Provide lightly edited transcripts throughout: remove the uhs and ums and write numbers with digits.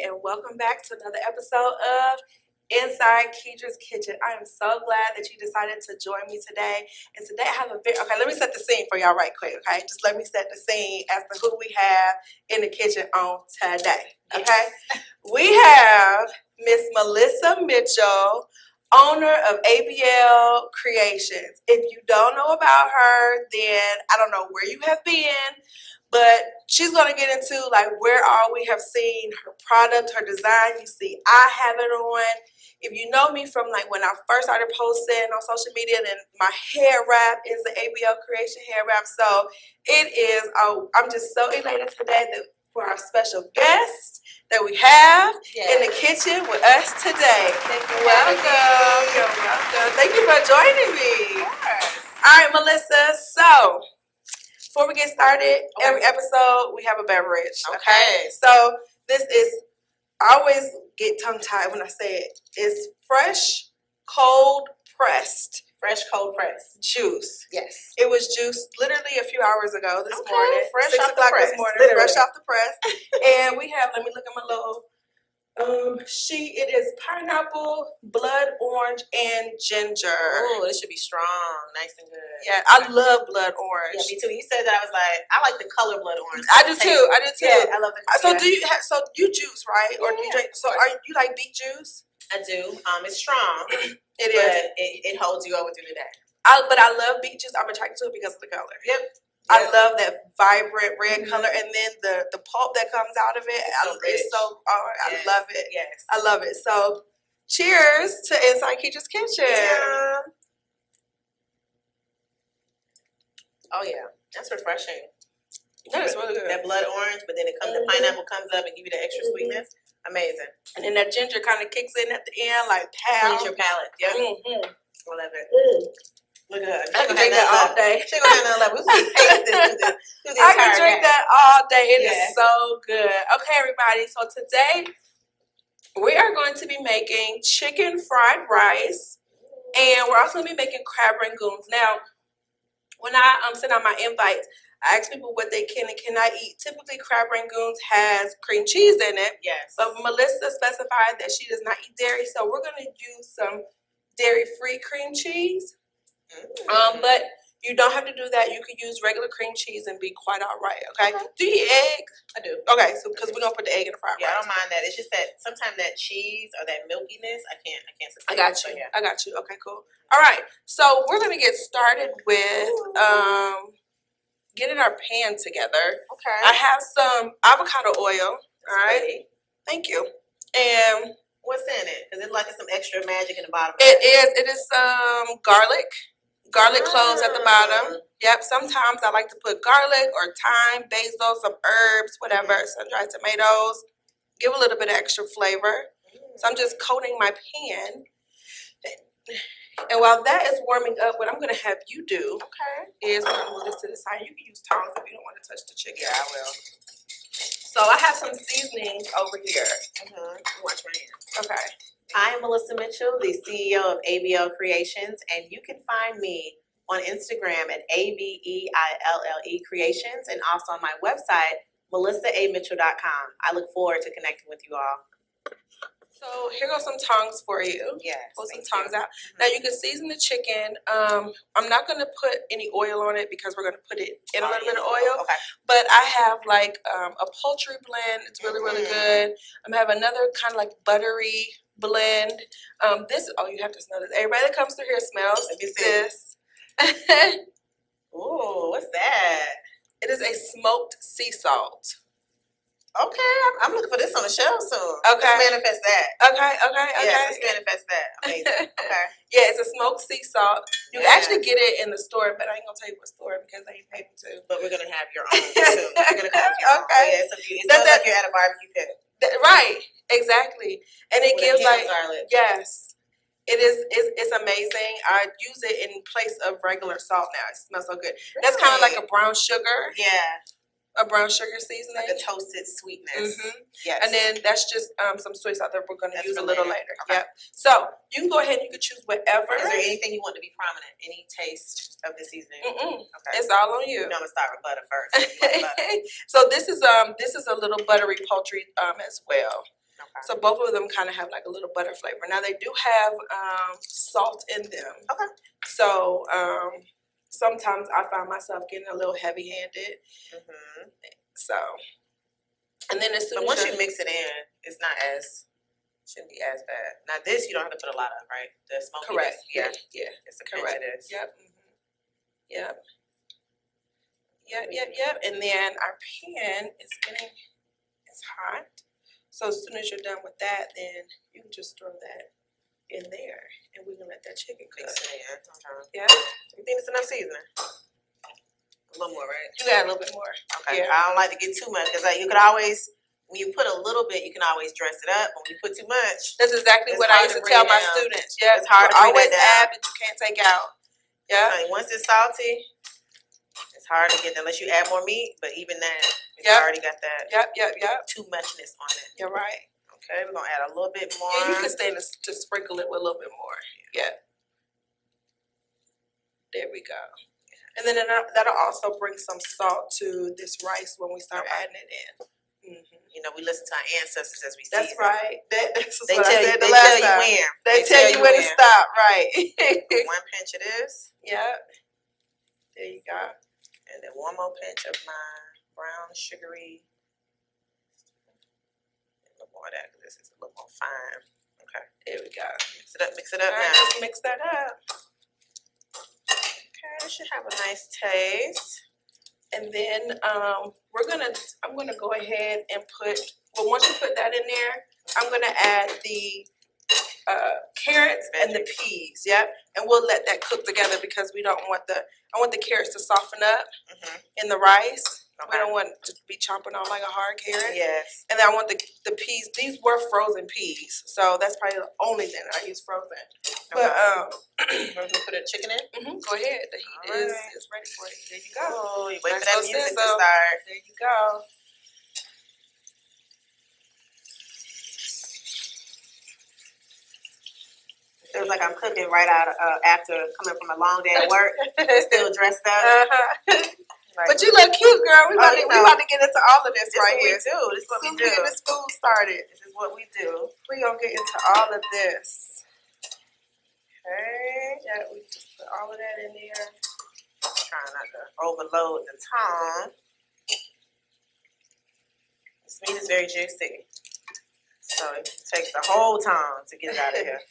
and welcome back to another episode of Inside Keedra's Kitchen. I am so glad that you decided to join me today. And today I have a very, let me set the scene for y'all right quick, okay? Just let me set the scene as to who we have in the kitchen on today, okay? Yes. We have Miss Melissa Mitchell, owner of Abeille Creations. If you don't know about her, then I don't know where you have been, but she's going to get into like where all we have seen her product, her design. You see I have it on. If you know me from like when I first started posting on social media, then my hair wrap is the Abeille Creation hair wrap. So it is, I'm just so elated today that for our special guest that we have in the kitchen with us today. Welcome. You're welcome. Thank you for joining me. All right, Melissa. So before we get started, every episode we have a beverage. Okay. So this is, I always get tongue-tied when I say it. It's fresh, cold pressed. Fresh, cold pressed. Juice. Yes. It was juiced literally a few hours ago this morning. Fresh 6 o'clock this morning. Literally. Fresh off the press. And we have, let me look at my little sheet. It is pineapple, blood orange, and ginger. Oh, this should be strong. Nice and good. Yeah, I love blood orange. Yeah, me too. You said that, I was like, I like the color blood orange. I do too. I do too. Yeah, I love it. So do you have, so you juice, right? Or do you drink, so are you like beet juice? I do. It's strong. It is. But it holds you over through the day. But I love beet juice. I'm attracted to it because of the color. Yep. I love that vibrant red color, and then the pulp that comes out of it. I love it. Yes. I love it. So, cheers to Inside Keedra's Kitchen. Yeah. Oh yeah, that's refreshing. That is really good. That blood orange, but then the pineapple comes up and give you the extra sweetness. Amazing. And then that ginger kind of kicks in at the end, like pow. Cleans your palate. Yep. I love it. Look at her. I can drink that all day. She gonna have another level. I can drink that all day. It is so good. Okay, everybody. So today we are going to be making chicken fried rice, and we're also going to be making crab rangoons. Now, when I send out my invites, I ask people what they can and cannot eat. Typically, crab rangoons has cream cheese in it. Yes. But Melissa specified that she does not eat dairy, so we're going to use some dairy-free cream cheese. But you don't have to do that. You could use regular cream cheese and be quite all right, okay? Do you eat egg? I do. Okay, so because we're going to put the egg in the fried rice. Yeah, I don't mind that. It's just that sometimes that cheese or that milkiness, I can't sustain. I got you. I got you. Okay, cool. All right, so we're going to get started with getting our pan together. Okay. I have some avocado oil. All right. Thank you. And what's in it? Because it's like some extra magic in the bottom. It is. It is some garlic. Garlic cloves at the bottom. Yep. Sometimes I like to put garlic or thyme, basil, some herbs, whatever, sun-dried tomatoes. Give a little bit of extra flavor. So I'm just coating my pan. And while that is warming up, what I'm going to have you do is I'm going to move this to the side. You can use tongs if you don't want to touch the chicken. Yeah, I will. So I have some seasonings over here. Watch my hands. Okay. I am Melissa Mitchell, the CEO of Abeille Creations, and you can find me on Instagram at Abeille Creations and also on my website, melissamitchell.com. I look forward to connecting with you all. So here goes some tongs for you. Yes. Pull some tongs out. Now you can season the chicken. I'm not going to put any oil on it because we're going to put it in a little bit of oil. Okay. But I have like a poultry blend. It's really, really good. I have another kind of like buttery blend. You have to smell this. Everybody that comes through here smells this. Ooh, what's that? It is a smoked sea salt. Okay, I'm looking for this on the shelf soon. Okay. Let's manifest that. Okay. Yes, let's manifest that. Amazing. Okay. Yeah, it's a smoked sea salt. You can actually get it in the store, but I ain't going to tell you what store because they pay me to. But we're going to have your own too. You're going to come with your own. Yeah, so it sounds like you're at a barbecue pit. Right, exactly. And it gives like, garlic. Yes. It's amazing. I use it in place of regular salt now. It smells so good. Really? That's kind of like a brown sugar. Yeah. A brown sugar seasoning. Like a toasted sweetness. Yes. And then that's just some soy sauce that we're going to use a little later. Okay. Yep. So you can go ahead and you can choose whatever. Is there anything you want to be prominent? Any taste of the seasoning? Okay. It's all on you. I'm going to start with butter first. So this is a little buttery poultry as well. Okay. So both of them kind of have like a little butter flavor. Now they do have salt in them. Okay. So sometimes I find myself getting a little heavy-handed. Mm-hmm. So, and then as soon as once you mix it in, it's not as shouldn't be as bad. Now this you don't have to put a lot of, right? The smokiness. Correct. Yeah. It's a correct. It is. Yep. Mm-hmm. Yep. And then our pan is it's hot. So as soon as you're done with that, then you can just throw that in there, and we can let that chicken cook. Mix it in. Okay. Yeah. You think it's enough seasoning? A little more, right? You got a little bit more. Okay. Yeah. I don't like to get too much because you could always, when you put a little bit, you can always dress it up. When you put too much, that's exactly what I used to tell my students. Yeah, it's hard to always add, but you can't take out. Yeah. Once it's salty, it's hard to get unless you add more meat. But even that, you already got that. Yep. Too muchness on it. You're right. Okay, we're gonna add a little bit more. Yeah, you can stay to sprinkle it with a little bit more. Yeah. There we go. And then that'll also bring some salt to this rice when we start adding it in. Mm-hmm. You know, we listen to our ancestors as we see. That's right. That's they what tell I said you. the last They tell you time. when. They tell you when to stop. Right. 1 pinch it is. Yep. There you go. And then 1 more pinch of my brown sugary. A little more of that because this is a little more fine. Okay. There we go. Mix it up now. Just mix that up. Okay, it should have a nice taste. And then I'm gonna go ahead and once you put that in there, I'm gonna add the carrots and the peas. Yep. And we'll let that cook together because I want the carrots to soften up in the rice. Okay. We don't want to be chomping on like a hard carrot. Yes. And then I want the peas. These were frozen peas, so that's probably the only thing that I use frozen. Okay. But we're gonna put a chicken in. Go ahead. The heat is ready for it. There you go. Oh, you wait for that music to start. There you go. Feels like I'm cooking right out after coming from a long day at work. Still dressed up. Right. But you look cute, girl. We about to get into all of this right here. This is what we do. We get this food started. This is what we do. We're going to get into all of this. Okay. Yeah, we just put all of that in there. Trying not to overload the tongue. This meat is very juicy. So it takes the whole tongue to get it out of here.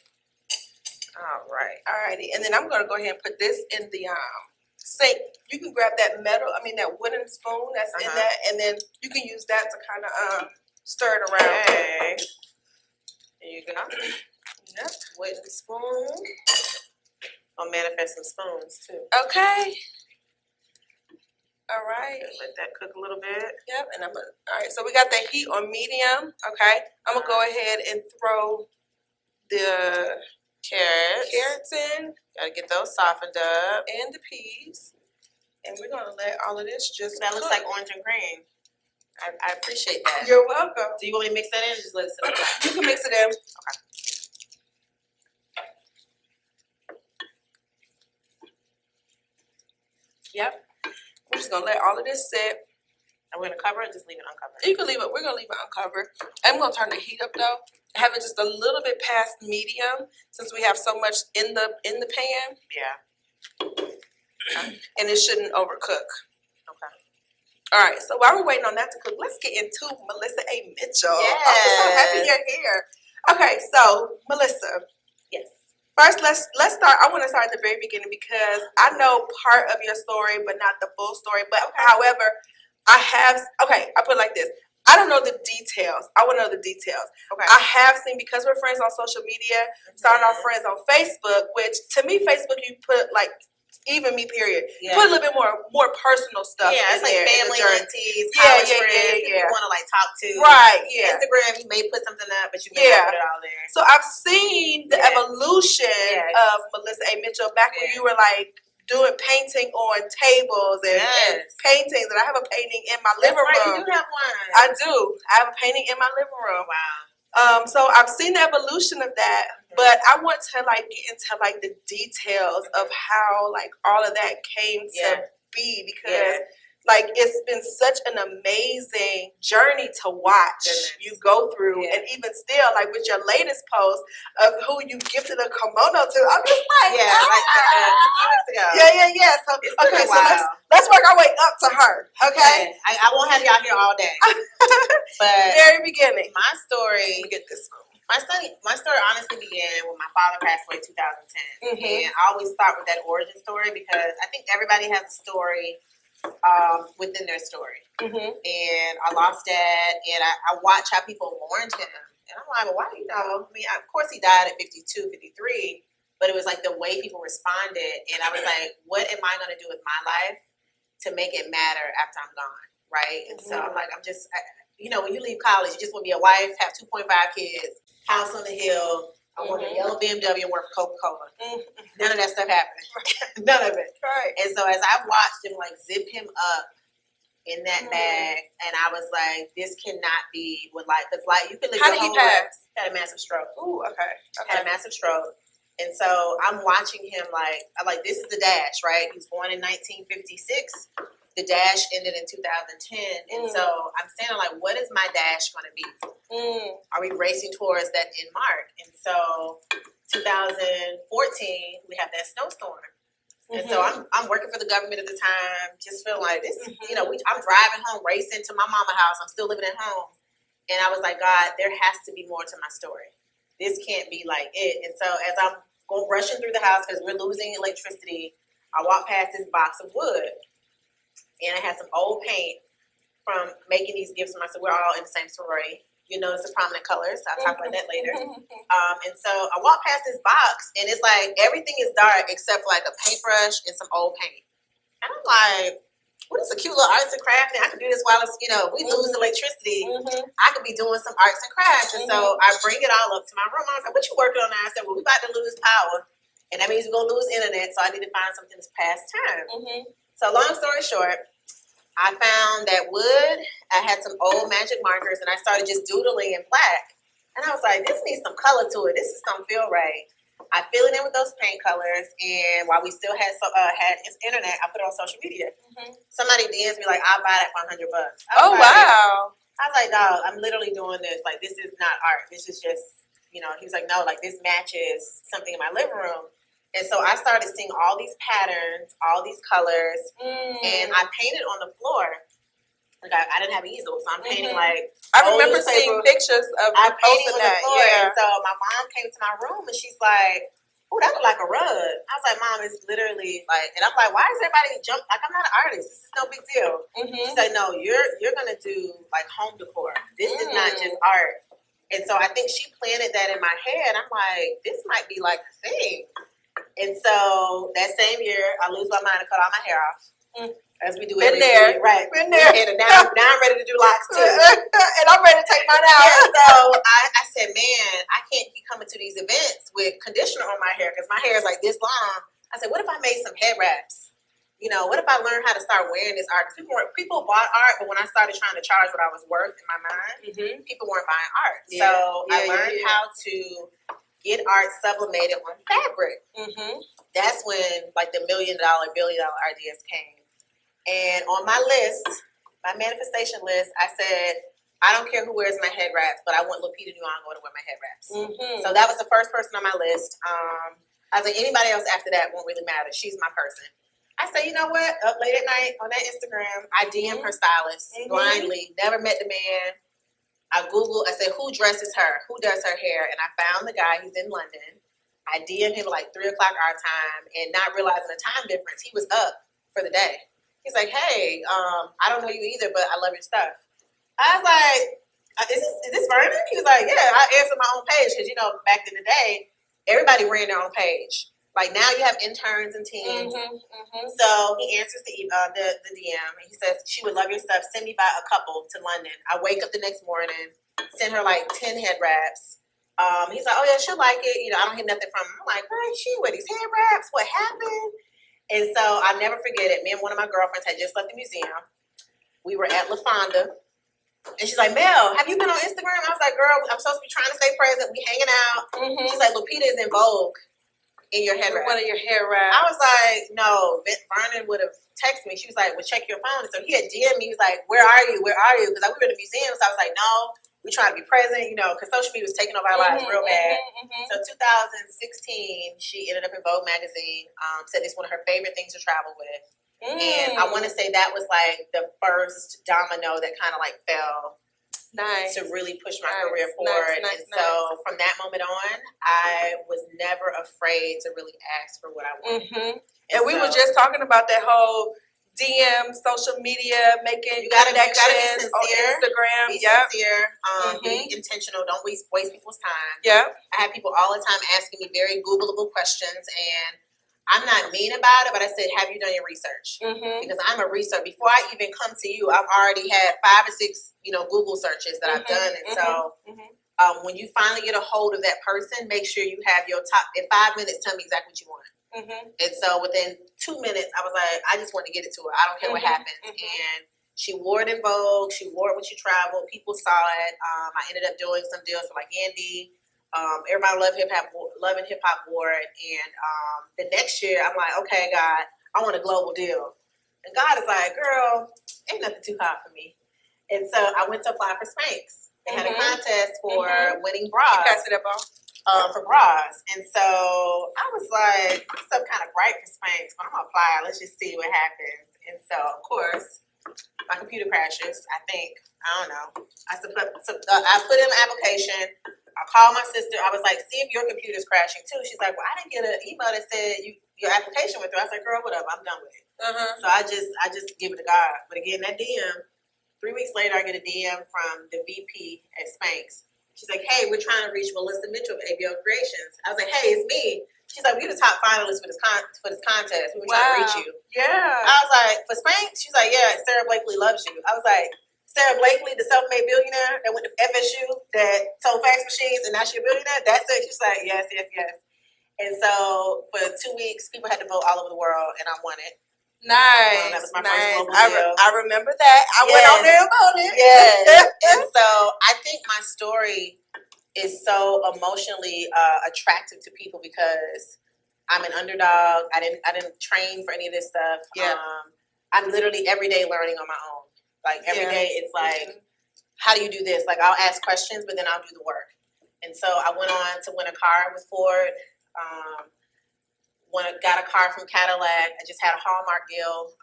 All right. Alrighty. And then I'm going to go ahead and put this in the sink. You can grab that wooden spoon that's in that, and then you can use that to kind of stir it around. Okay. There you go. Yep. Wooden spoon. I'll manifest some spoons too. Okay. All right. Let that cook a little bit. Yep. And all right. So we got the heat on medium. Okay. I'm gonna go ahead and throw the carrots in. Gotta get those softened up. And the peas. And we're gonna let all of this just that looks like orange and cream. I appreciate that. You're welcome. Do you want me to mix that in or just let it sit up? You can mix it in. Okay. Yep. We're just gonna let all of this sit. And we're gonna cover it, just leave it uncovered. You can leave it, we're gonna leave it uncovered. I'm gonna turn the heat up though. Have it just a little bit past medium since we have so much in the pan. Yeah. Okay. And it shouldn't overcook. Okay. All right, so while we're waiting on that to cook, let's get into Melissa A. Mitchell. Yes. I'm so happy you're here. Okay, so Melissa. Yes. First, let's start. I want to start at the very beginning because I know part of your story, but not the full story. But however, I put it like this. I don't know the details. I want to know the details. Okay. I have seen, because we're friends on social media, starting off friends on Facebook, which to me, Facebook, you put like, even me, period. Yeah. Put a little bit more personal stuff. Yeah, it's like family, aunties, college friends, people you want to like talk to. Right, yeah. Instagram, you may put something up, but you may not put it all there. So I've seen the evolution of Melissa A. Mitchell back when you were like doing painting on tables and paintings. And I have a painting in my living room. You do have one. I do. I have a painting in my living room. Wow. So I've seen the evolution of that, but I want to like get into like the details of how like all of that came to be, because Like, it's been such an amazing journey to watch you go through. And even still, like with your latest post of who you gifted a kimono to, I'm just like, like a few weeks ago. Yeah. So, Okay, so let's work our way up to her, okay? Yeah. I won't have y'all here all day. But very beginning. My story, get this one. My story honestly began when my father passed away in 2010. And I always start with that origin story because I think everybody has a story within their story. And I lost dad, and I watch how people mourned him. And I'm like, well, why, I mean, of course he died at 52, 53, but it was like the way people responded. And I was like, what am I going to do with my life to make it matter after I'm gone, right? And so I'm like, when you leave college, you just want to be a wife, have 2.5 kids, house on the hill. I want a yellow BMW and work for Coca-Cola. None of that stuff happened. None of it. Right. And so as I watched him like zip him up in that bag, and I was like, this cannot be what life is like. You can live your whole life. Had a massive stroke. Ooh, okay. Had a massive stroke. And so I'm watching him like this is the dash, right? He was born in 1956. The dash ended in 2010. And so I'm saying, like, what is my dash going to be? Are we racing towards that end mark? And so 2014, we have that snowstorm. And so I'm working for the government at the time, just feeling like this, I'm driving home, racing to my mama's house. I'm still living at home. And I was like, God, there has to be more to my story. This can't be like it. And so as I'm rushing through the house because we're losing electricity, I walk past this box of wood. And I had some old paint from making these gifts for myself. We're all in the same sorority. You notice the prominent colors. I'll talk about that later. And so I walk past this box, and it's like everything is dark except for like a paintbrush and some old paint. And I'm like, what is a cute little arts and crafts? I could do this while it's, we lose electricity. I could be doing some arts and crafts. And so I bring it all up to my room. I was like, what you working on now? I said, well, we about to lose power. And that means we're going to lose internet. So I need to find something that's past time. So long story short, I found that wood. I had some old magic markers, and I started just doodling in black. And I was like, this needs some color to it. This is don't feel right. I fill it in with those paint colors, and while we still had his internet, I put it on social media. Somebody DMs me like, I'll buy that for $100. Wow. I was like, dog, I'm literally doing this. Like, this is not art. This is just, he was like, no, like this matches something in my living room. And so I started seeing all these patterns, all these colors, and I painted on the floor. Like I didn't have an easel, so I'm painting like. I remember seeing pictures of you posting that. Yeah. And so my mom came to my room and she's like, "Oh, that look like a rug." I was like, "Mom, it's literally like," and I'm like, "Why is everybody jump? Like I'm not an artist. This is no big deal." She's like, "No, you're gonna do like home decor. This is not just art." And so I think she planted that in my head. I'm like, this might be like a thing. And so that same year, I lose my mind and cut all my hair off. As we do every year. Right. Been there. And now I'm ready to do locks too. And I'm ready to take mine out. Yeah, so I said, man, I can't keep coming to these events with conditioner on my hair because my hair is like this long. I said, what if I made some head wraps? What if I learned how to start wearing this art? Because people bought art, but when I started trying to charge what I was worth in my mind, people weren't buying art. Yeah. So I learned how to get art sublimated on fabric. That's when like the $1 million, $1 billion ideas came. And on my list, my manifestation list, I said, I don't care who wears my head wraps, but I want Lupita Nyong'o to wear my head wraps. So that was the first person on my list. I was like, anybody else after that won't really matter. She's my person. I said, you know what? Up late at night on that Instagram, I DM her stylist blindly. Never met the man. I Googled, I said, who dresses her? Who does her hair? And I found the guy. He's in London. I DM'd him like 3 o'clock our time and not realizing the time difference. He was up for the day. He's like, hey, I don't know you either, but I love your stuff. I was like, is this Vernon? He was like, yeah, I answered my own page because, back in the day, everybody ran their own page. Like now you have interns and teams. So he answers the DM and he says, she would love your stuff. Send me by a couple to London. I wake up the next morning, send her like 10 head wraps. He's like, oh yeah, she'll like it. I don't hear nothing from him. I'm like, girl, she wear these head wraps? What happened? And so I'll never forget it. Me and one of my girlfriends had just left the museum. We were at La Fonda. And she's like, Mel, have you been on Instagram? I was like, girl, I'm supposed to be trying to stay present. We hanging out. She's like, Lupita is in Vogue. in your head wrap. One of your hair wraps. I was like, no. Vernon would have texted me. She was like, well, check your phone. So he had DM'd me. He was like, where are you? Where are you? Because we were in the museum. So I was like, no, we trying to be present, you know, because social media was taking over our lives real bad. So 2016, she ended up in Vogue magazine. Said it's one of her favorite things to travel with. And I want to say that was like the first domino that kind of like fell to really push my career forward. So from that moment on, I was never afraid to really ask for what I wanted. And we were just talking about that whole DM, social media, making connections on Instagram. Be sincere. Be intentional. Don't waste people's time. Yeah. I have people all the time asking me very Googleable questions, and I'm not mean about it, but I said, have you done your research? Because I'm a researcher. Before I even come to you, I've already had 5 or 6, Google searches that I've done. And so when you finally get a hold of that person, make sure you have your top, in 5 minutes, tell me exactly what you want. And so within 2 minutes, I was like, I just want to get it to her. I don't care what happens. And she wore it in Vogue. She wore it when she traveled. People saw it. I ended up doing some deals for like Andy. Everybody loving hip hop wore it. And the next year, I'm like, okay, God, I want a global deal. And God is like, girl, ain't nothing too hard for me. And so I went to apply for Spanx. They had a contest for winning bras. You passed it up for bras. And so I was like, I'm so kind of bright for Spanx, but I'm going to apply. Let's just see what happens. And so, of course, my computer crashes, I think. I don't know. I put in an application. I called my sister. I was like, see if your computer's crashing too. She's like, well, I didn't get an email that said your application went through. I was like, girl, whatever. I'm done with it. So I just give it to God. But again, that DM, 3 weeks later, I get a DM from the VP at Spanx. She's like, hey, we're trying to reach Melissa Mitchell of Abeille Creations. I was like, hey, it's me. She's like, we're the top finalists for this contest. We were trying to reach you. Yeah. I was like, for Spanx? She's like, yeah, Sarah Blakely loves you. I was like, Sarah Blakely, the self-made billionaire that went to FSU, that sold fax machines, and now she's a billionaire? That's it. She's like, yes. And so for 2 weeks, people had to vote all over the world, and I won it. Nice. That was my first global deal. I remember that. I went on there and voted. Yes. And so I think my story is so emotionally attractive to people because I'm an underdog. I didn't train for any of this stuff. Yeah. I'm literally every day learning on my own. Like every day it's like, how do you do this? Like I'll ask questions, but then I'll do the work. And so I went on to win a car with Ford. Got a car from Cadillac. I just had a Hallmark deal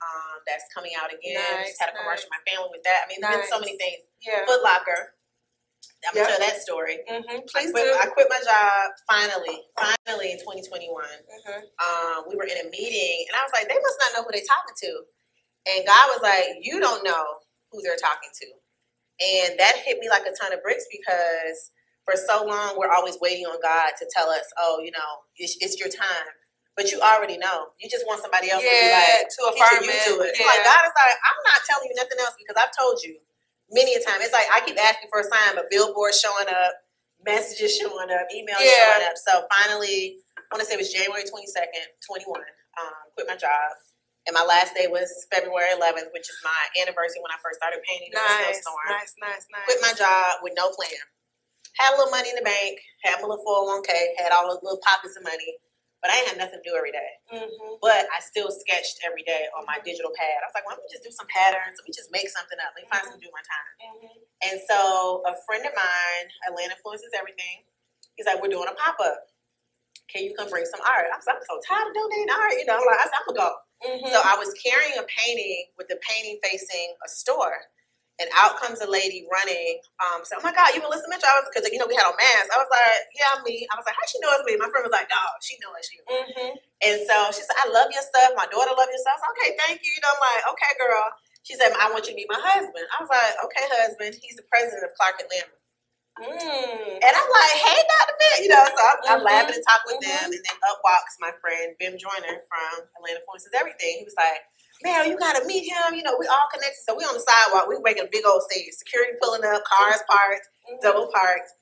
that's coming out again. Just had a commercial with my family with that. I mean, there's been so many things. Yeah. Foot Locker. I'm going to tell that story. Please do. I quit my job finally in 2021. We were in a meeting, and I was like, they must not know who they're talking to. And God was like, you don't know who they're talking to. And that hit me like a ton of bricks because for so long, we're always waiting on God to tell us, oh, it's your time. But you already know. You just want somebody else to be like, to affirm you to it. Like God is like, I'm not telling you nothing else because I've told you many a time. It's like I keep asking for a sign, but billboards showing up, messages showing up, emails showing up. So finally, I want to say it was January 22nd, 21. Quit my job. And my last day was February 11th, which is my anniversary when I first started painting in the snowstorm. Nice. Quit my job with no plan. Had a little money in the bank, had my little 401k, had all those little pockets of money. But I ain't had nothing to do every day. But I still sketched every day on my digital pad. I was like, well, let me just do some patterns. Let me just make something up. Let me find something to do my time. And so a friend of mine, Atlanta Influences Everything, he's like, we're doing a pop-up. Can you come bring some art? I was like, I'm so tired of donating art. I'm like, I said, I'm going to go. So I was carrying a painting with the painting facing a store. And out comes a lady running. Said, oh my God, you Melissa Mitchell? Because we had on masks. I was like, yeah, I'm me. I was like, how she know it's me? My friend was like, no, she knows it's you. And so she said, I love your stuff. My daughter loves your stuff. I was like, okay, thank you. I'm like, okay, girl. She said, I want you to meet my husband. I was like, okay, husband. He's the president of Clark and Lambert. And I'm like, hey, Dr. Pitt. So I'm laughing and talking with them. And then up walks my friend, Bim Joyner from Atlanta Influences Everything. He was like, man, you got to meet him. We all connected. So we on the sidewalk. We making a big old scene. Security pulling up, cars parked, double parked.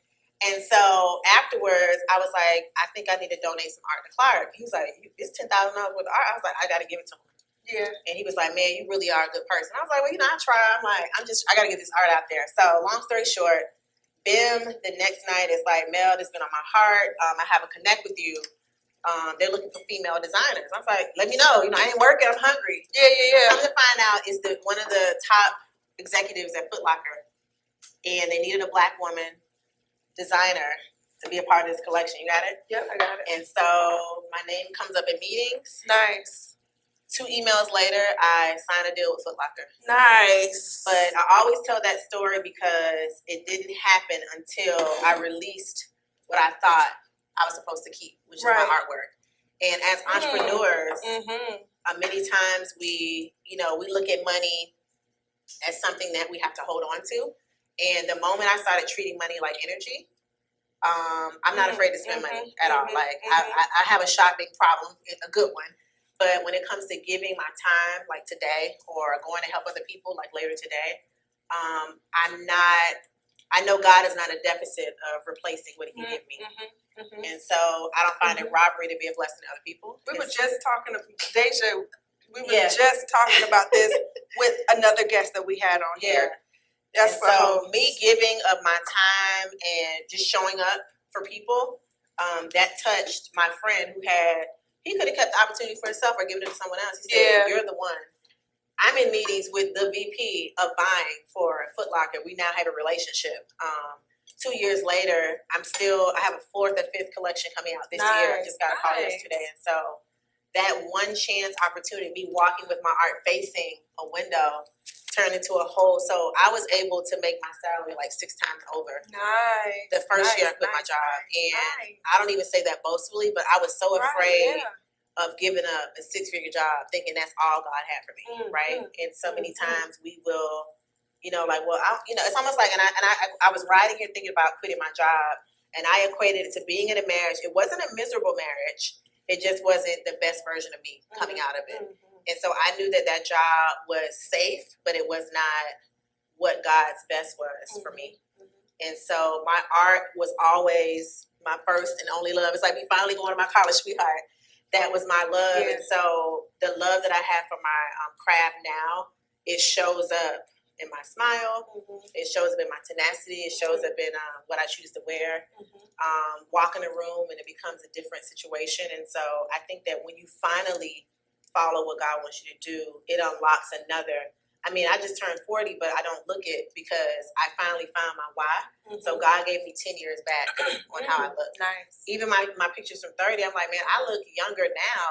And so afterwards, I was like, I think I need to donate some art to Clark. He was like, it's $10,000 worth of art. I was like, I got to give it to him. And he was like, man, you really are a good person. I was like, well, I try. I'm like, I got to get this art out there. So long story short, Bim the next night is like, Mel, this has been on my heart. I have a connect with you. they're looking for female designers. I was like, let me know. I ain't working. I'm hungry. Yeah. Come to find out, is one of the top executives at Foot Locker, and they needed a Black woman designer to be a part of this collection. You got it? Yep, I got it. And so my name comes up in meetings. Nice. 2 emails later, I signed a deal with Foot Locker. Nice. But I always tell that story because it didn't happen until I released what I thought I was supposed to keep, which is my artwork. And as entrepreneurs, many times we look at money as something that we have to hold on to. And the moment I started treating money like energy, I'm not afraid to spend money at all. Like I have a shopping problem, a good one. But when it comes to giving my time, like today, or going to help other people, like later today, I know God is not a deficit of replacing what He gave me. And so I don't find it robbery to be a blessing to other people. We were just talking to Daijha. We were just talking about this with another guest that we had on here. That's so me giving of my time and just showing up for people, that touched my friend who he could have kept the opportunity for himself or given it to someone else. He said, you're the one. I'm in meetings with the VP of buying for Foot Locker. We now have a relationship. 2 years later, I have a 4th or 5th collection coming out this year. I just got a call yesterday. And so that one chance opportunity, me walking with my art facing a window, turned into a whole. So I was able to make my salary like 6 times over. Nice. The first year I quit my job. And I don't even say that boastfully, but I was so afraid of giving up a 6-figure job, thinking that's all God had for me, right? And so many times we will, it's almost like, and I was riding here thinking about quitting my job, and I equated it to being in a marriage. It wasn't a miserable marriage. It just wasn't the best version of me coming out of it. And so I knew that job was safe, but it was not what God's best was for me. And so my art was always my first and only love. It's like me finally going to my college sweetheart. That was my love. And so the love that I have for my craft now, it shows up in my smile. It shows up in my tenacity. It shows up in what I choose to wear. Walk in a room and it becomes a different situation. And so I think that when you finally follow what God wants you to do, it unlocks another. I mean, I just turned 40, but I don't look it because I finally found my why. So God gave me 10 years back on how I look. Nice. Even my pictures from 30, I'm like, man, I look younger now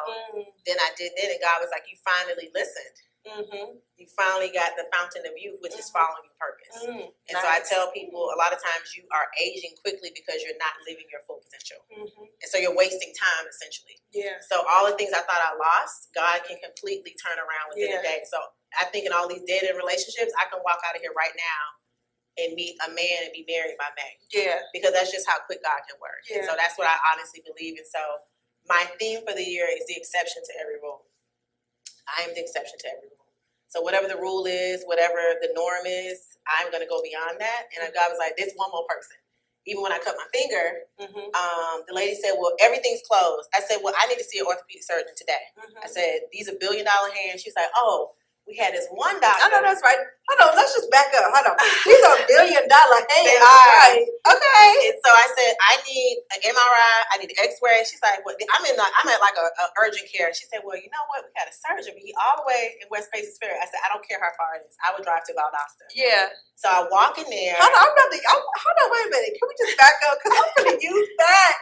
than I did then. And God was like, you finally listened. You finally got the fountain of youth, which is following your purpose. And so I tell people a lot of times you are aging quickly because you're not living your full potential. And so you're wasting time, essentially. So all the things I thought I lost, God can completely turn around within a day. So I think in all these dead end relationships, I can walk out of here right now and meet a man and be married by May. Because that's just how quick God can work. And so that's what I honestly believe. And so my theme for the year is the exception to every rule. I am the exception to every rule. So whatever the rule is, whatever the norm is, I'm going to go beyond that. And God was like, there's one more person. Even when I cut my finger, the lady said, well, everything's closed. I said, well, I need to see an orthopedic surgeon today. I said, these are $1 billion hands. She's like, oh, we had this one doctor. I know that's right. Hold on, let's just back up. Hold on. These are $1 billion hands. They are. Right. Okay. And so I said, I need an MRI. I need an X-ray. She's like, well, I'm at like a urgent care. She said, well, you know what? We got a surgeon. He all the way in West Paces Ferry. I said, I don't care how far it is. I would drive to Valdosta. So I walk in there. Hold on, wait a minute. Can we just back up? Because I'm going to use that.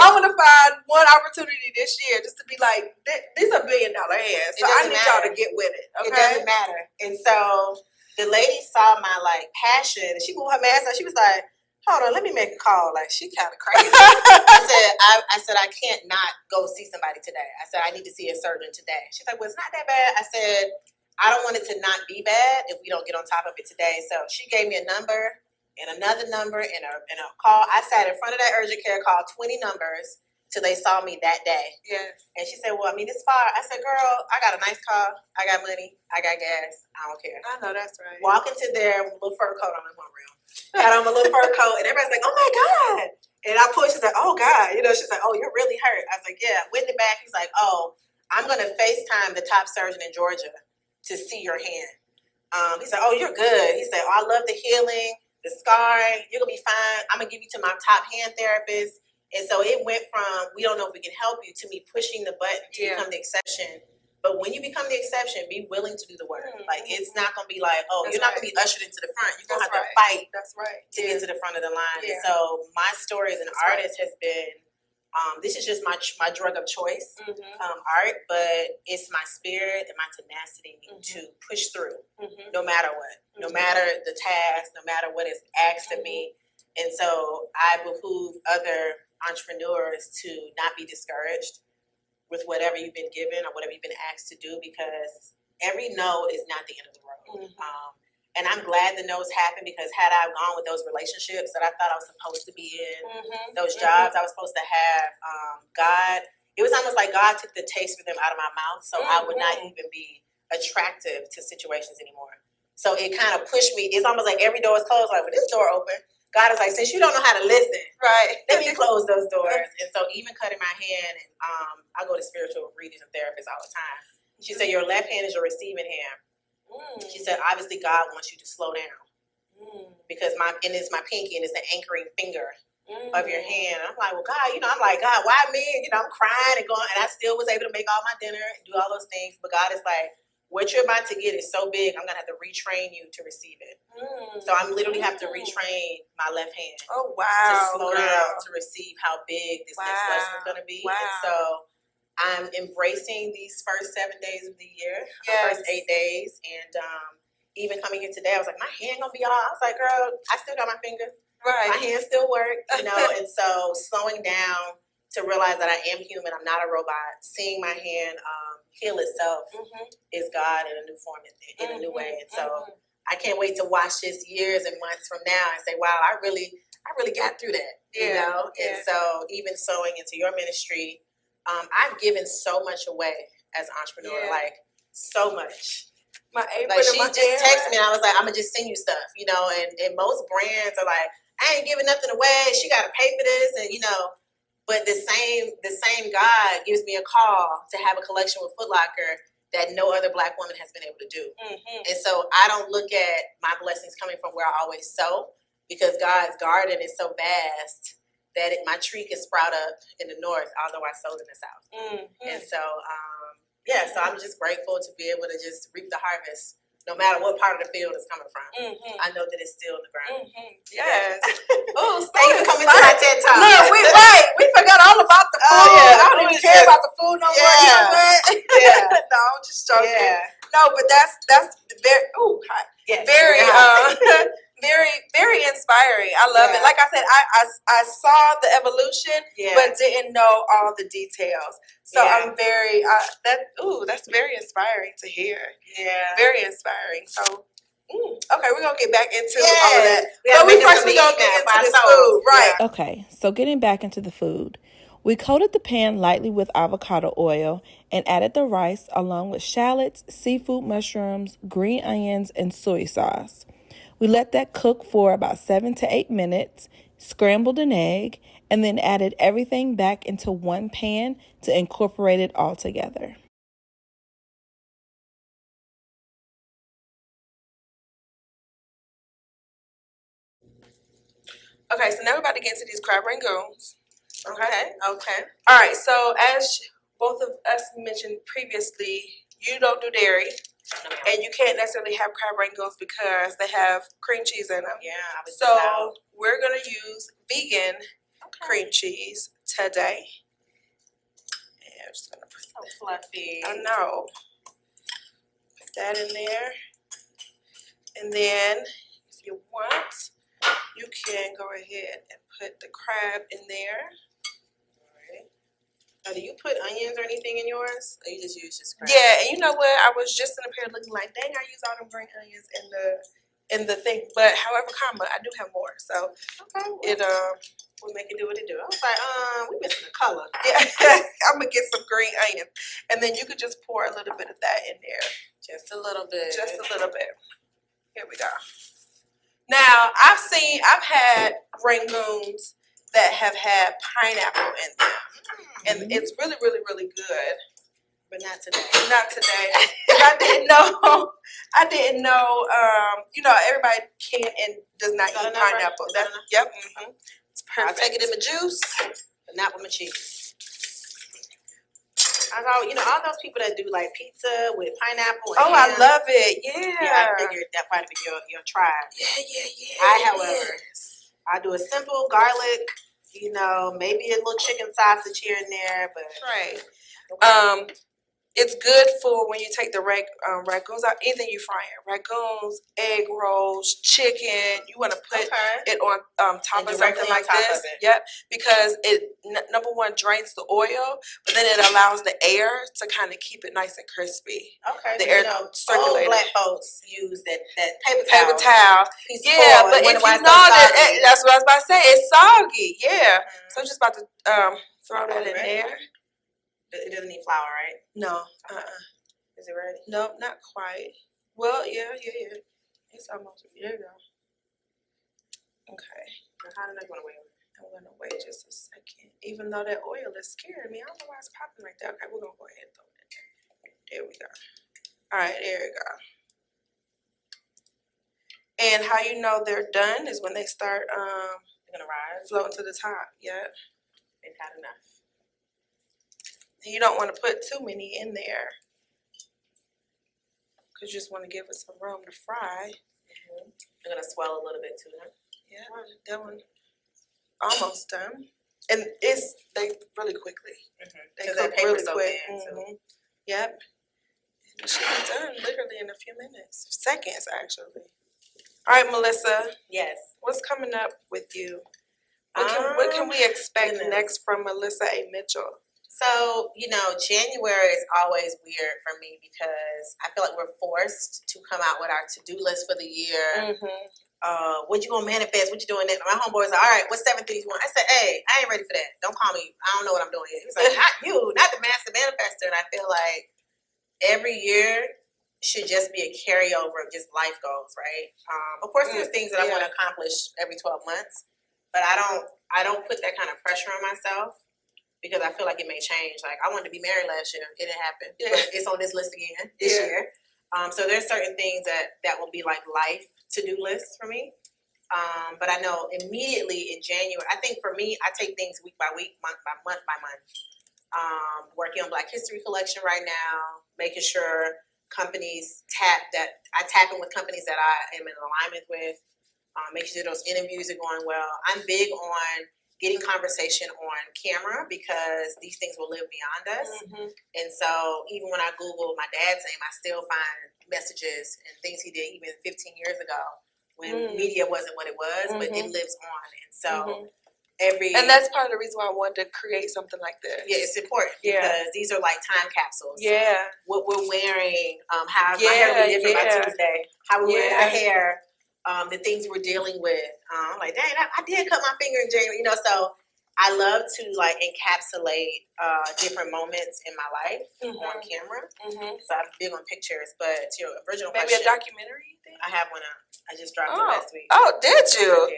I want to find one opportunity this year just to be like, these are $1 billion hands. So I need y'all to get with it. Okay? It doesn't matter. And so the lady saw my passion, and she moved her mask and she was like, hold on, let me make a call. Like, she kind of crazy. I said, I can't not go see somebody today. I said, I need to see a surgeon today. She's like, well, it's not that bad. I said, I don't want it to not be bad if we don't get on top of it today. So she gave me a number and another number and a call. I sat in front of that urgent care, called 20 numbers till they saw me that day. And she said, well, I mean, it's far. I said, girl, I got a nice car. I got money. I got gas. I don't care. I know that's right. Walk into there with a little fur coat on in one room. Got on my little fur coat, and everybody's like, oh, my God. And I pushed. She's like, oh, God. She's like, oh, you're really hurt. I was like, yeah. Went in the back. He's like, oh, I'm going to FaceTime the top surgeon in Georgia to see your hand. He said, oh, you're good. He said, oh, I love the healing, the scarring. You're going to be fine. I'm going to give you to my top hand therapist, And so it went from, we don't know if we can help you, to me pushing the button to become the exception. But when you become the exception, be willing to do the work. Like, it's not going to be like, oh, you're not going to be ushered into the front. You're going to have to fight to get to the front of the line. And so my story as an artist has been, this is just my drug of choice, art, but it's my spirit and my tenacity to push through no matter what, no matter the task, no matter what is asked of me. And so I behoove other entrepreneurs to not be discouraged with whatever you've been given or whatever you've been asked to do, because every no is not the end of the road. And I'm glad the no's happened, because had I gone with those relationships that I thought I was supposed to be in, those jobs I was supposed to have, it was almost like God took the taste for them out of my mouth, so I would not even be attractive to situations anymore. So it kind of pushed me. It's almost like every door is closed. Like, when this door open, God is like, since you don't know how to listen, let me close those doors. And so even cutting my hand, and I go to spiritual readers and therapists all the time. She said, your left hand is your receiving hand. She said, obviously God wants you to slow down, because it's my pinky, and it's the anchoring finger of your hand. And I'm like, well, God, I'm like, God, why me? I'm crying and going, and I still was able to make all my dinner and do all those things. But God is like, what you're about to get is so big, I'm going to have to retrain you to receive it. So I'm literally have to retrain my left hand. Oh, wow. To slow down, to receive how big this next lesson is going to be. Wow. And so I'm embracing these first 7 days of the year, the first 8 days. And even coming here today, I was like, my hand going to be all, I was like, girl, I still got my finger. My hand still work, and so slowing down to realize that I am human, I'm not a robot. Seeing my hand heal itself is God in a new form, in a new way. And so I can't wait to watch this years and months from now and say, wow, I really got through that, And so even sewing into your ministry, I've given so much away as an entrepreneur, like so much. My apron, like she just texted me, and I was like, I'm gonna just send you stuff, and most brands are like, I ain't giving nothing away. She got to pay for this, and but the same God gives me a call to have a collection with Foot Locker that no other Black woman has been able to do. And so I don't look at my blessings coming from where I always sow, because God's garden is so vast that my tree can sprout up in the north, although I sowed in the south. And so, so I'm just grateful to be able to just reap the harvest, no matter what part of the field it's coming from. I know that it's still in the ground. Yes. Oh, thank you for coming to my TED Talk. Look, we forgot all about the food. I don't even care about the food no more. You know what? No, I'm just joking. No, but that's very hot. Very very inspiring. I love it. Like I said, I saw the evolution, but didn't know all the details. So I'm very that's very inspiring to hear. Very inspiring. So okay, we're gonna get back into all of that. But we first we're gonna get into this food, right? Okay, so getting back into the food. We coated the pan lightly with avocado oil and added the rice along with shallots, seafood mushrooms, green onions, and soy sauce. We let that cook for about 7 to 8 minutes, scrambled an egg, and then added everything back into one pan to incorporate it all together. Okay, so now we're about to get into these crab rangoons. Okay. All right, so as both of us mentioned previously, you don't do dairy, and you can't necessarily have crab rangoons because they have cream cheese in them. So we're gonna use vegan cream cheese today. And I'm just gonna put so fluffy. I know. Put that in there, and then if you want, you can go ahead and put the crab in there. Now, do you put onions or anything in yours, or you just use crab? Yeah, and you know what? I was just in a pair looking like, dang, I use all them green onions in the thing. But however, I do have more. So it will make it do what it do. I was like, we missing a color. Yeah, I'm gonna get some green onions, and then you could just pour a little bit of that in there. Just a little bit. Just a little bit. Here we go. Now I've had rangoons that have had pineapple in them. And it's really, really, really good. But not today. Not today. I didn't know, everybody can and does not eat pineapple. It's perfect. I'll take it in the juice, but not with my cheese. I go, you know, all those people that do like pizza with pineapple and Oh, I ham. love it. Yeah. Yeah, I figured that might be your tribe. Yeah. However, I do a simple garlic, you know, maybe a little chicken sausage here and there, but Right. It's good for when you take the ragoons out, anything you frying. Ragoons, egg rolls, chicken. You want to put it on top of something like this. Yep, because it number one drains the oil, but then it allows the air to kind of keep it nice and crispy. Okay, the air circulating. Old black folks use that paper towel. Yeah, but if you know that, that's what I was about to say. It's soggy. Yeah. So I'm just about to throw that in there. It doesn't need flour, right? No. Is it ready? Nope, not quite. Well, yeah. It's almost. There you go. Okay. How did I want to wait? I'm gonna wait just a second. Even though that oil is scaring me, I don't know why it's popping like that. Okay, we're gonna go ahead and throw it in there. There we go. All right, there we go. And how you know they're done is when they start they're gonna rise, floating to the top. Yep. They've had enough. You don't want to put too many in there because you just want to give it some room to fry. They're gonna swell a little bit too, huh? Yeah, that one almost done, and they really quickly. They cook really quick. Yep, it should be done literally in a few minutes, seconds actually. All right, Melissa. Yes. What's coming up with you? What can we expect next from Melissa A. Mitchell? So, you know, January is always weird for me because I feel like we're forced to come out with our to-do list for the year. What you gonna manifest? What you doing next? My homeboy's like, all right, what 7 things you want? I said, hey, I ain't ready for that. Don't call me. I don't know what I'm doing yet. He's like, not you, not the master manifester. And I feel like every year should just be a carryover of just life goals, right? Of course, there's things that I want to accomplish every 12 months, but I don't put that kind of pressure on myself. Because I feel like it may change. Like, I wanted to be married last year. It didn't happen. But it's on this list again this year. So there's certain things that will be like life to-do lists for me. But I know immediately in January, I think for me, I take things week by week, month by month by month. Working on Black History Collection right now, making sure companies I tap in with companies that I am in alignment with, making sure those interviews are going well. I'm big on getting conversation on camera because these things will live beyond us. And so even when I Google my dad's name, I still find messages and things he did even 15 years ago when media wasn't what it was, but it lives on. And so and that's part of the reason why I wanted to create something like this. Yeah, it's important because these are like time capsules. Yeah. What we're wearing, how my hair will be different by Tuesday, how we wear our hair, the things we're dealing with. I'm like, dang, I did cut my finger in January, you know, so I love to like encapsulate different moments in my life on camera. So I'm big on pictures, but to your original question. Maybe a documentary thing? I have one I just dropped it last week. Oh, did you?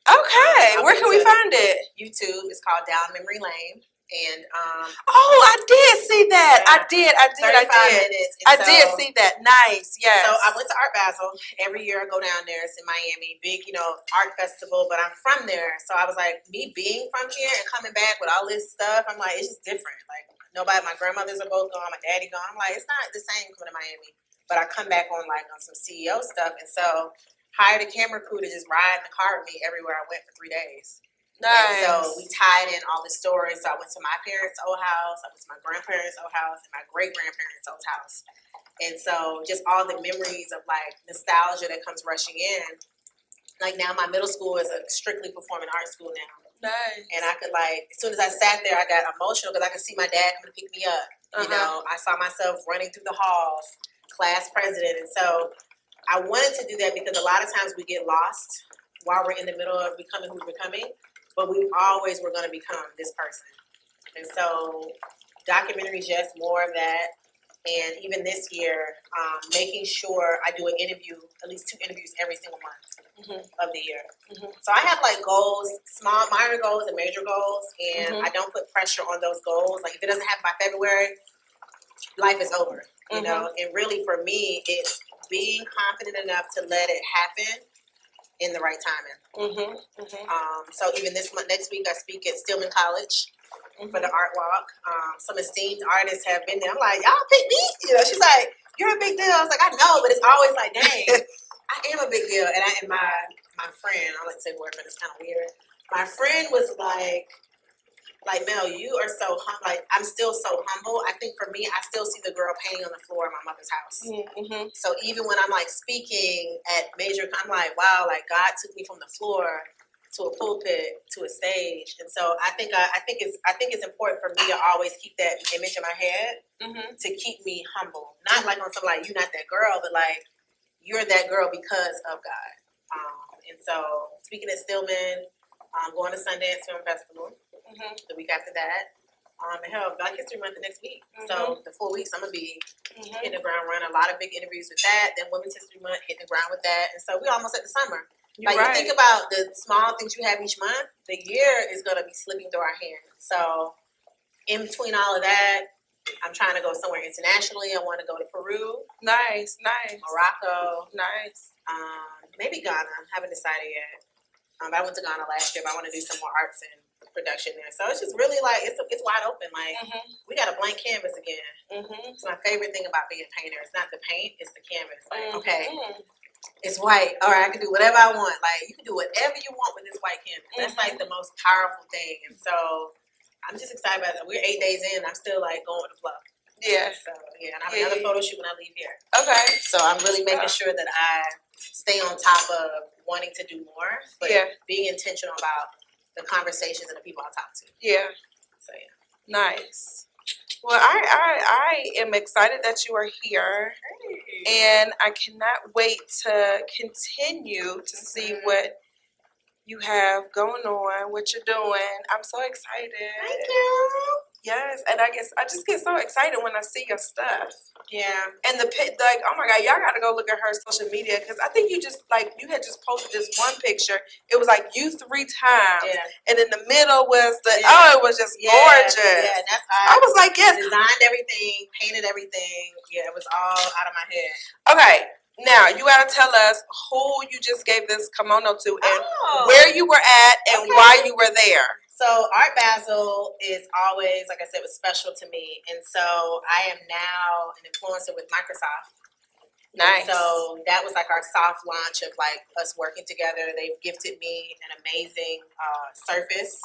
Okay. Where can we find it? YouTube. It's called Down Memory Lane. And I did see that. Yeah. I did. 35 minutes. I did see that. Nice. Yes. So I went to Art Basel. Every year I go down there. It's in Miami. Big, art festival, but I'm from there. So I was like, me being from here and coming back with all this stuff, I'm like, it's just different. Like my grandmothers are both gone, my daddy gone. I'm like, it's not the same coming to Miami. But I come back on some CEO stuff. And so hired a camera crew to just ride in the car with me everywhere I went for 3 days. Nice. And so we tied in all the stories. So I went to my parents' old house, I went to my grandparents' old house, and my great-grandparents' old house. And so just all the memories of like nostalgia that comes rushing in. Like now my middle school is a strictly performing arts school now. Nice. And I could as soon as I sat there, I got emotional because I could see my dad come to pick me up. You know, I saw myself running through the halls, class president. And so I wanted to do that because a lot of times we get lost while we're in the middle of becoming who we're becoming. But we always were going to become this person. And so documentaries, just more of that. And even this year, making sure I do an interview, at least 2 interviews every single month of the year. So I have like goals, small, minor goals and major goals. And I don't put pressure on those goals. Like if it doesn't happen by February, life is over, you know? And really for me, it's being confident enough to let it happen in the right timing. So even next week I speak at Stillman College. for the art walk. Some esteemed artists have been there. I'm like, y'all pick me? She's like, you're a big deal. I was like, I know, but it's always like, dang, I am a big deal. And my friend, I like to say boyfriend, it's kind of weird. My friend was like, Mel, you are so humble. Like, I'm still so humble. I think for me, I still see the girl painting on the floor of my mother's house. Mm-hmm. So even when I'm like speaking at major, I'm like, wow, like God took me from the floor to a pulpit to a stage. And so I think it's important for me to always keep that image in my head to keep me humble. Not like on some like, you're not that girl, but like you're that girl because of God. And so speaking at Stillman, going to Sundance Film Festival the week after that. And hell, Black History Month the next week. So the 4 weeks I'm gonna be hitting the ground running. A lot of big interviews with that. Then Women's History Month, hitting the ground with that. And so we're almost at the summer. You think about the small things you have each month, the year is gonna be slipping through our hands. So in between all of that, I'm trying to go somewhere internationally. I want to go to Peru. Nice. Morocco. Nice. Maybe Ghana. Haven't decided yet. But I went to Ghana last year, but I want to do some more arts and production there. So it's just really like, it's wide open. Like, we got a blank canvas again. It's my favorite thing about being a painter. It's not the paint, it's the canvas. Like, okay, it's white. All right, I can do whatever I want. Like, you can do whatever you want with this white canvas. That's like the most powerful thing. And so I'm just excited about it. We're 8 days in. I'm still like going with the flow. Yeah. So, yeah, and I have another photo shoot when I leave here. Okay. So I'm really making sure that I stay on top of wanting to do more, but being intentional about the conversations and the people I talk to. Yeah. So yeah. Nice. Well, I am excited that you are here, and I cannot wait to continue to see what you have going on, what you're doing. I'm so excited. Thank you. Yes, and I guess I just get so excited when I see your stuff. Yeah. And like, oh my God, y'all gotta go look at her social media, because I think you had just posted this one picture. It was like you 3 times, and in the middle was it was just gorgeous. Yeah, that's I was like, yes, designed everything, painted everything. Yeah, it was all out of my head. Okay, now you gotta tell us who you just gave this kimono to, and where you were at, and why you were there. So Art Basel is always, like I said, was special to me. And so I am now an influencer with Microsoft. Nice. And so that was like our soft launch of like us working together. They've gifted me an amazing Surface,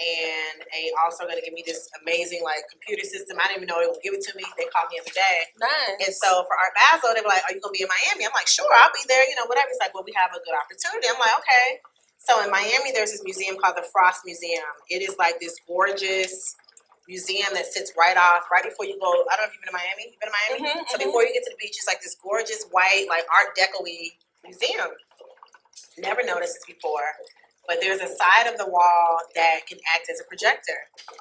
and they also going to give me this amazing like computer system. I didn't even know they would give it to me. They called me every day. Nice. And so for Art Basel, they were like, "Are you going to be in Miami?" I'm like, "Sure, I'll be there. Whatever." It's like, "Well, we have a good opportunity." I'm like, "Okay." So in Miami, there's this museum called the Frost Museum. It is like this gorgeous museum that sits right before you go. I don't know if you've been to Miami. You've been to Miami? So before you get to the beach, it's like this gorgeous white, like Art Deco-y museum. Never noticed this before. But there's a side of the wall that can act as a projector.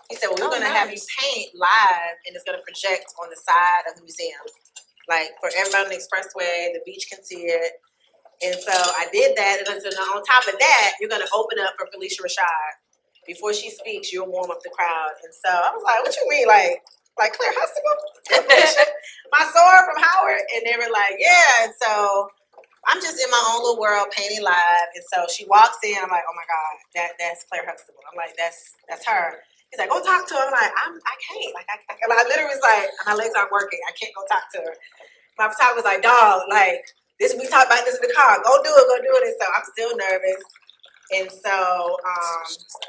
He said, "Well, we're going to have you paint live, and it's going to project on the side of the museum. Like for everybody on the expressway, the beach can see it." And so I did that, and so on top of that, you're going to open up for Felicia Rashad. Before she speaks, you'll warm up the crowd. And so I was like, "What you mean, like Claire Huxtable? My sword from Howard?" And they were like, "Yeah." And so I'm just in my own little world painting live. And so she walks in, I'm like, "Oh my God, that's Claire Huxtable." I'm like, that's her. He's like, "Go talk to her." I'm like, I can't. Like, I literally was like, my legs aren't working. I can't go talk to her. My photographer was like, "Dog, like, we talked about this in the car. Go do it. And so I'm still nervous. And so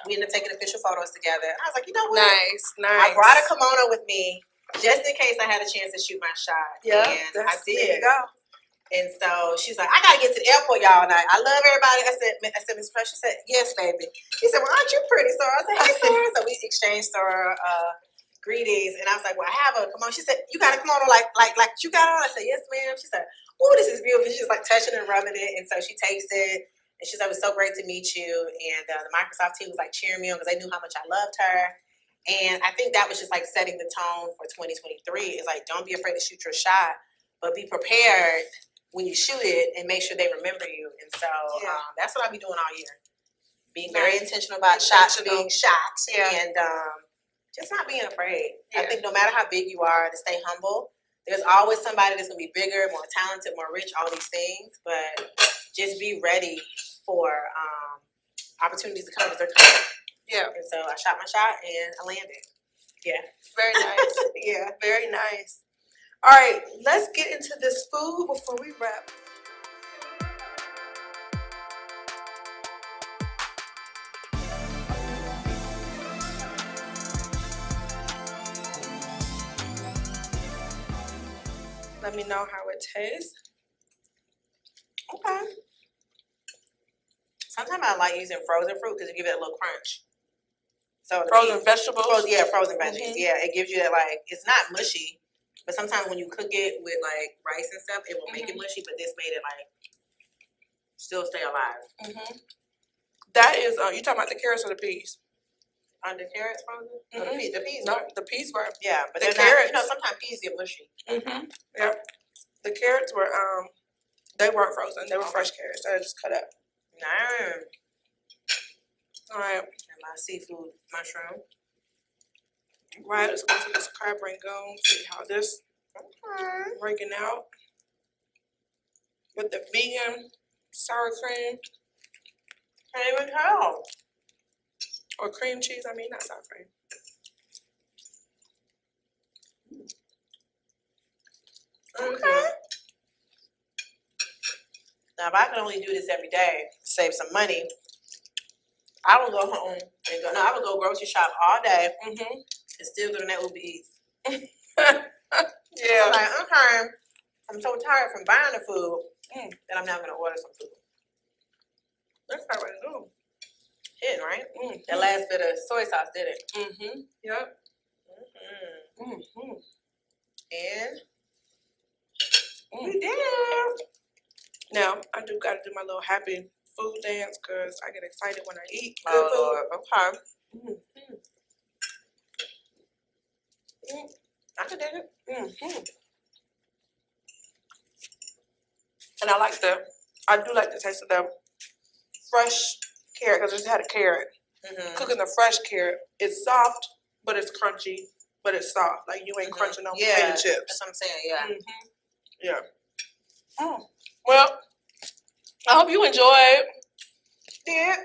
we ended up taking official photos together. And I was like, you know what? Nice. I brought a kimono with me just in case I had a chance to shoot my shot. Yeah, and I did. There you go. And so she's like, "I gotta get to the airport, y'all. And I love everybody." I said, "Miss Fresh." She said, "Yes, baby." He said, "Well, aren't you pretty, Sora?" I said, "Hey, Sora." So we exchanged Sora greetings, and I was like, "Well, I have a kimono." She said, "You got a kimono like you got on?" I said, "Yes, ma'am." She said, "Oh, this is beautiful." She's like touching and rubbing it, and so she takes it, and she said, "It was so great to meet you." And the Microsoft team was like cheering me on because they knew how much I loved her. And I think that was just like setting the tone for 2023. It's like, don't be afraid to shoot your shot, but be prepared when you shoot it and make sure they remember you. And so that's what I'll be doing all year. Being very intentional about shots being shot and just not being afraid. I think no matter how big you are, to stay humble. There's always somebody that's going to be bigger, more talented, more rich, all these things. But just be ready for opportunities to come as they're coming. Yeah. And so I shot my shot and I landed. Yeah. Very nice. Yeah. Very nice. All right, let's get into this food before we wrap. Let me know how it tastes. Okay. Sometimes I like using frozen fruit because it gives it a little crunch. So Frozen vegetables? Frozen veggies. Mhm. Yeah, it gives you that, like, it's not mushy, but sometimes when you cook it with like rice and stuff, it will make it mushy, but this made it like still stay alive. Mm-hmm. That is, you talking about the carrots or the peas? On the carrots frozen? Mm-hmm. No, the peas. No, the peas were. Yeah, but the they're carrots. not, sometimes peas get mushy. Mm-hmm. Yep. The carrots were, they weren't frozen. They were fresh carrots. They just cut up. Nice. All right. And my seafood mushroom. Right, let's go to this Crab Rangoons. See how this breaking out. With the vegan sour cream. Can't even tell. Or cream cheese, I mean, not sour cream. Okay. Now, if I could only do this every day, save some money, I would go home and go. No, I would go grocery shop all day Mm-hmm. and still go to that Uber Eats. Yeah. I'm like, okay, I'm so tired from buying the food that I'm now gonna order some food. That's not what I do. Hitting, right? Mm-hmm. That last bit of soy sauce did it. Mm-hmm. Yep. Mm-hmm. Mm-hmm. And Mm. we did. Now, I do got to do my little happy food dance because I get excited when I eat good Oh, food. Lord. Okay. Mm-hmm. I could do it. Mm-hmm. And I do like the taste of the fresh carrot because I just had a carrot. Mm-hmm. Cooking the fresh carrot, it's soft, but it's crunchy, but it's soft. Like you ain't crunching on potato chips. That's what I'm saying, yeah. Mm-hmm. Yeah. Mm. Well, I hope you enjoyed. Yeah.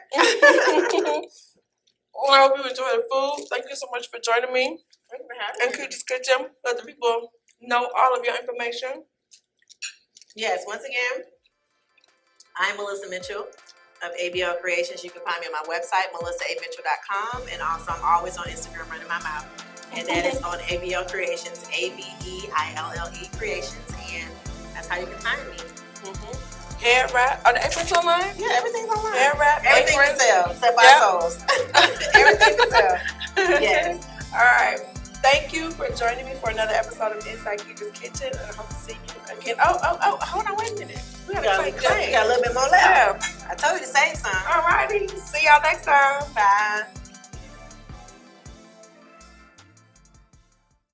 Well, I hope you enjoy the food. Thank you so much for joining me. Thank you for having And me. Keetra's Kitchen. Let the people know all of your information. Yes, once again, I'm Melissa Mitchell of Abeille Creations. You can find me on my website, melissamitchell.com, and also I'm always on Instagram running my mouth. And that is on Abeille Creations, Abeille Creations, and that's how you can find me. Mm-hmm. Hair wrap. Are the aprons online? Yeah, everything's online. Hair wrap. Everything aprons. can sell, except our souls. Everything can sell. Yes. All right. Thank you for joining me for another episode of Inside Keetra's Kitchen. And I hope to see you again. Oh, hold on, wait a minute. We got a little bit more left. I told you to say something. All righty. See y'all next time. Bye.